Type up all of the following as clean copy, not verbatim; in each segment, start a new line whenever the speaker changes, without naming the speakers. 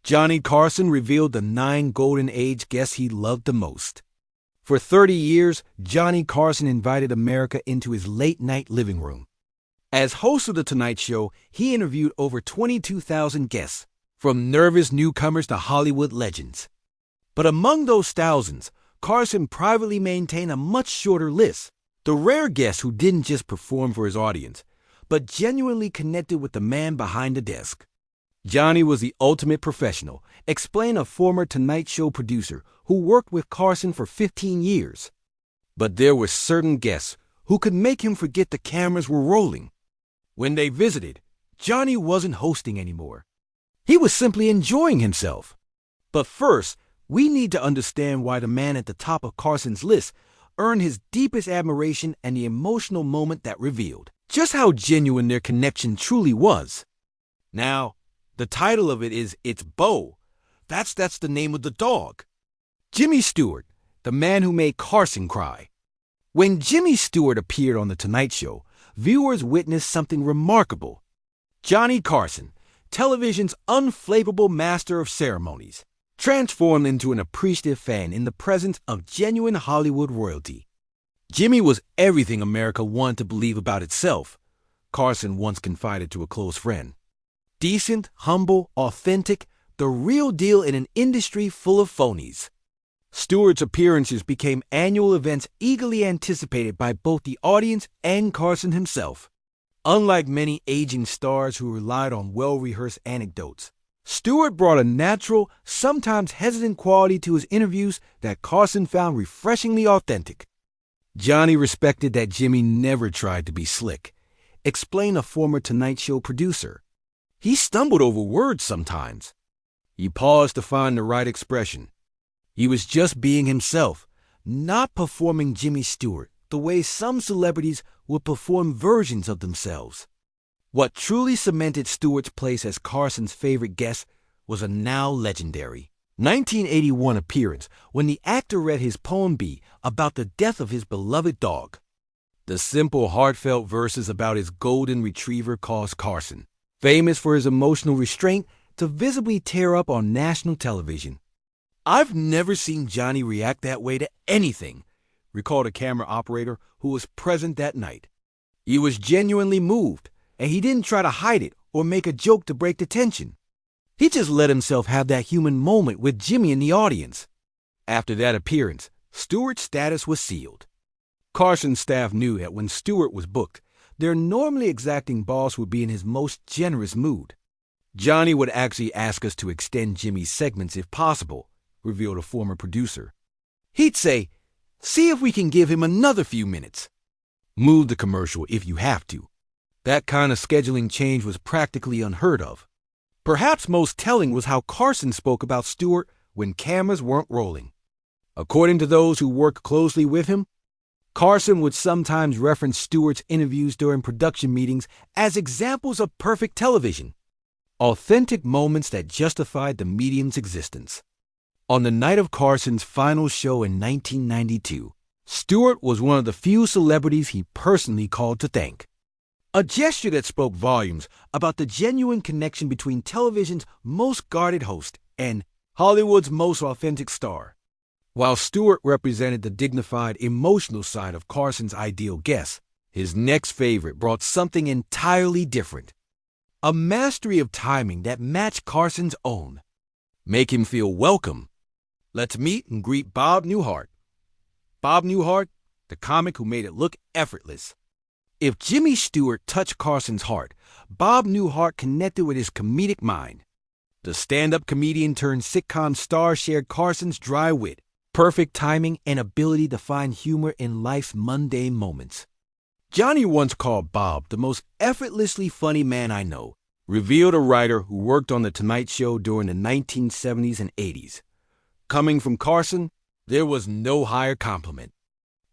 Johnny Carson revealed the 9 Golden Age guests he loved the most. For 30 years, Johnny Carson invited America into his late-night living room. As host of The Tonight Show, he interviewed over 22,000 guests, from nervous newcomers to Hollywood legends. But among those thousands, Carson privately maintained a much shorter list. The rare guests who didn't just perform for his audience, but genuinely connected with the man behind the desk. Johnny was the ultimate professional, explained a former Tonight Show producer who worked with Carson for 15 years. But there were certain guests who could make him forget the cameras were rolling. When they visited, Johnny wasn't hosting anymore. He was simply enjoying himself. But first, we need to understand why the man at the top of Carson's list earned his deepest admiration and the emotional moment that revealed just how genuine their connection truly was. Now, the title of it is It's Bo. That's the name of the dog. Jimmy Stewart, the man who made Carson cry. When Jimmy Stewart appeared on The Tonight Show, viewers witnessed something remarkable. Johnny Carson, television's unflappable master of ceremonies, transformed into an appreciative fan in the presence of genuine Hollywood royalty. Jimmy was everything America wanted to believe about itself, Carson once confided to a close friend. Decent, humble, authentic, the real deal in an industry full of phonies. Stewart's appearances became annual events eagerly anticipated by both the audience and Carson himself. Unlike many aging stars who relied on well-rehearsed anecdotes, Stewart brought a natural, sometimes hesitant quality to his interviews that Carson found refreshingly authentic. Johnny respected that Jimmy never tried to be slick, explained a former Tonight Show producer. He stumbled over words sometimes. He paused to find the right expression. He was just being himself, not performing Jimmy Stewart the way some celebrities would perform versions of themselves. What truly cemented Stewart's place as Carson's favorite guest was a now legendary 1981 appearance when the actor read his poem B about the death of his beloved dog. The simple, heartfelt verses about his golden retriever caused Carson, famous for his emotional restraint, to visibly tear up on national television. "I've never seen Johnny react that way to anything," recalled a camera operator who was present that night. He was genuinely moved, and he didn't try to hide it or make a joke to break the tension. He just let himself have that human moment with Jimmy in the audience. After that appearance, Stewart's status was sealed. Carson's staff knew that when Stewart was booked, their normally exacting boss would be in his most generous mood. "Johnny would actually ask us to extend Jimmy's segments if possible," revealed a former producer. "He'd say, 'See if we can give him another few minutes. Move the commercial if you have to.' That kind of scheduling change was practically unheard of. Perhaps most telling was how Carson spoke about Stewart when cameras weren't rolling. According to those who worked closely with him, Carson would sometimes reference Stewart's interviews during production meetings as examples of perfect television, authentic moments that justified the medium's existence. On the night of Carson's final show in 1992, Stewart was one of the few celebrities he personally called to thank. A gesture that spoke volumes about the genuine connection between television's most guarded host and Hollywood's most authentic star. While Stewart represented the dignified, emotional side of Carson's ideal guest, his next favorite brought something entirely different. A mastery of timing that matched Carson's own. Make him feel welcome. Let's meet and greet Bob Newhart. Bob Newhart, the comic who made it look effortless. If Jimmy Stewart touched Carson's heart, Bob Newhart connected with his comedic mind. The stand-up comedian turned sitcom star shared Carson's dry wit, perfect timing, and ability to find humor in life's mundane moments. "Johnny once called Bob the most effortlessly funny man I know," revealed a writer who worked on The Tonight Show during the 1970s and 80s. Coming from Carson, there was no higher compliment.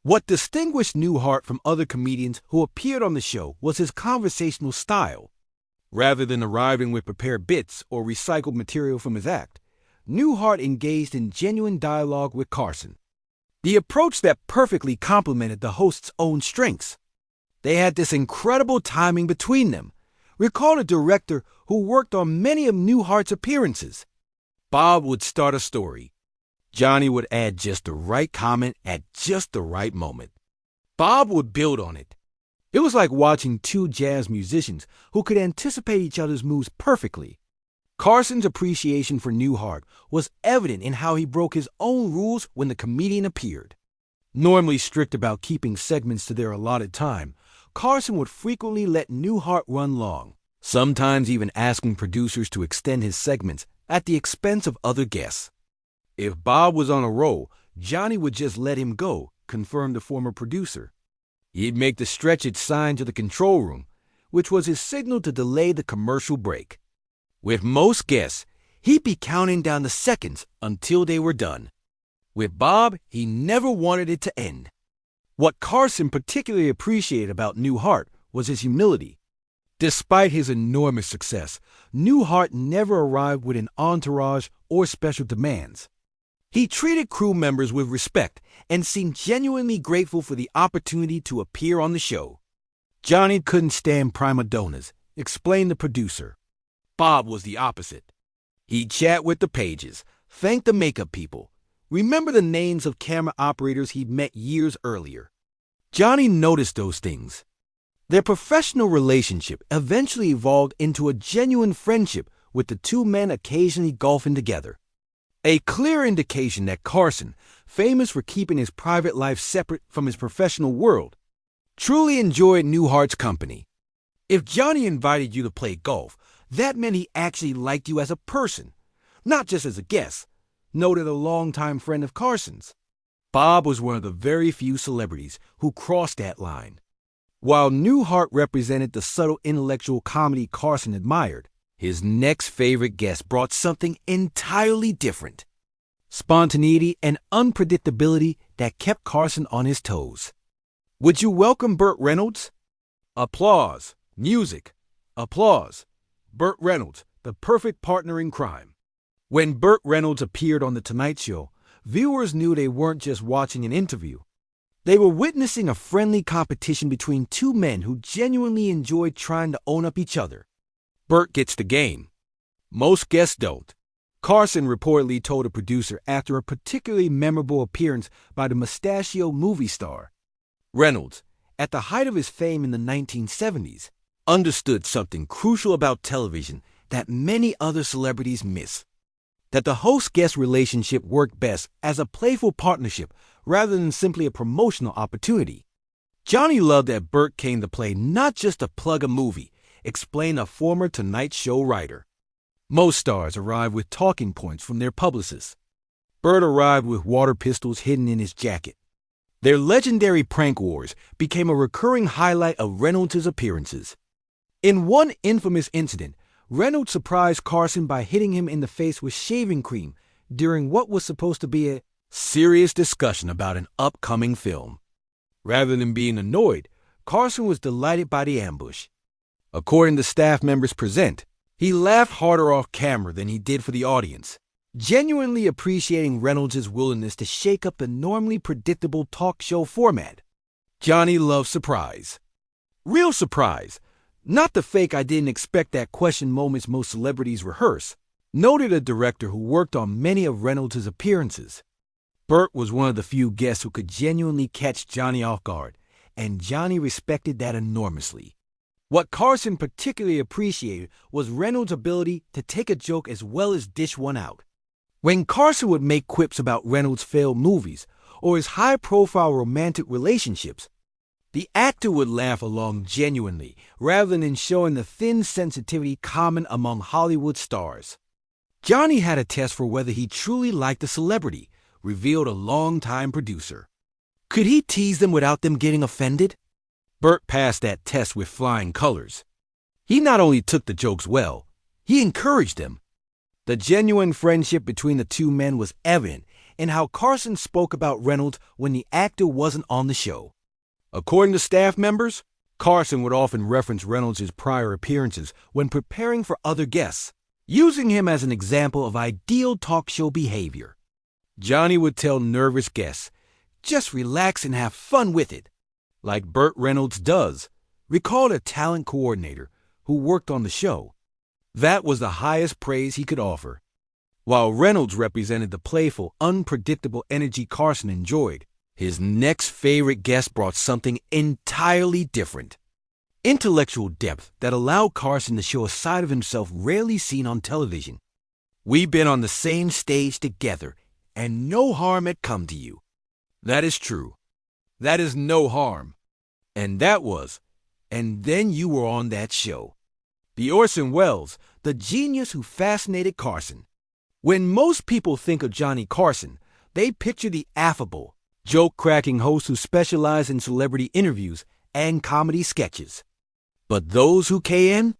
What distinguished Newhart from other comedians who appeared on the show was his conversational style. Rather than arriving with prepared bits or recycled material from his act, Newhart engaged in genuine dialogue with Carson. The approach that perfectly complemented the host's own strengths. They had this incredible timing between them. Recall a director who worked on many of Newhart's appearances. Bob would start a story. Johnny would add just the right comment at just the right moment. Bob would build on it. It was like watching two jazz musicians who could anticipate each other's moves perfectly. Carson's appreciation for Newhart was evident in how he broke his own rules when the comedian appeared. Normally strict about keeping segments to their allotted time, Carson would frequently let Newhart run long, sometimes even asking producers to extend his segments at the expense of other guests. If Bob was on a roll, Johnny would just let him go, confirmed the former producer. He'd make the stretch it sign to the control room, which was his signal to delay the commercial break. With most guests, he'd be counting down the seconds until they were done. With Bob, he never wanted it to end. What Carson particularly appreciated about Newhart was his humility. Despite his enormous success, Newhart never arrived with an entourage or special demands. He treated crew members with respect and seemed genuinely grateful for the opportunity to appear on the show. Johnny couldn't stand prima donnas, explained the producer. Bob was the opposite. He'd chat with the pages, thank the makeup people, remember the names of camera operators he'd met years earlier. Johnny noticed those things. Their professional relationship eventually evolved into a genuine friendship, with the two men occasionally golfing together. A clear indication that Carson, famous for keeping his private life separate from his professional world, truly enjoyed Newhart's company. If Johnny invited you to play golf, that meant he actually liked you as a person, not just as a guest, noted a longtime friend of Carson's. Bob was one of the very few celebrities who crossed that line. While Newhart represented the subtle intellectual comedy Carson admired, his next favorite guest brought something entirely different. Spontaneity and unpredictability that kept Carson on his toes. Would you welcome Burt Reynolds? Applause. Music. Applause. Burt Reynolds, the perfect partner in crime. When Burt Reynolds appeared on The Tonight Show, viewers knew they weren't just watching an interview. They were witnessing a friendly competition between two men who genuinely enjoyed trying to own up each other. Burt gets the game. Most guests don't. Carson reportedly told a producer after a particularly memorable appearance by the mustachioed movie star. Reynolds, at the height of his fame in the 1970s, understood something crucial about television that many other celebrities miss. That the host-guest relationship worked best as a playful partnership rather than simply a promotional opportunity. Johnny loved that Burt came to play not just to plug a movie, explained a former Tonight Show writer. Most stars arrive with talking points from their publicists. Burt arrived with water pistols hidden in his jacket. Their legendary prank wars became a recurring highlight of Reynolds' appearances. In one infamous incident, Reynolds surprised Carson by hitting him in the face with shaving cream during what was supposed to be a serious discussion about an upcoming film. Rather than being annoyed, Carson was delighted by the ambush. According to staff members present, he laughed harder off camera than he did for the audience, genuinely appreciating Reynolds' willingness to shake up the normally predictable talk show format. Johnny loved surprise. Real surprise, not the fake I didn't expect that question moments most celebrities rehearse, noted a director who worked on many of Reynolds' appearances. Burt was one of the few guests who could genuinely catch Johnny off guard, and Johnny respected that enormously. What Carson particularly appreciated was Reynolds' ability to take a joke as well as dish one out. When Carson would make quips about Reynolds' failed movies or his high-profile romantic relationships, the actor would laugh along genuinely rather than showing the thin sensitivity common among Hollywood stars. Johnny had a test for whether he truly liked the celebrity, revealed a longtime producer. Could he tease them without them getting offended? Burt passed that test with flying colors. He not only took the jokes well, he encouraged them. The genuine friendship between the two men was evident in how Carson spoke about Reynolds when the actor wasn't on the show. According to staff members, Carson would often reference Reynolds' prior appearances when preparing for other guests, using him as an example of ideal talk show behavior. Johnny would tell nervous guests, "Just relax and have fun with it," like Burt Reynolds does, recalled a talent coordinator who worked on the show. That was the highest praise he could offer. While Reynolds represented the playful, unpredictable energy Carson enjoyed, his next favorite guest brought something entirely different. Intellectual depth that allowed Carson to show a side of himself rarely seen on television. "We've been on the same stage together, and no harm had come to you." That is true. That is no harm. And that was, and then you were on that show. The Orson Welles, the genius who fascinated Carson. When most people think of Johnny Carson, they picture the affable, joke-cracking host who specialized in celebrity interviews and comedy sketches. But those who can,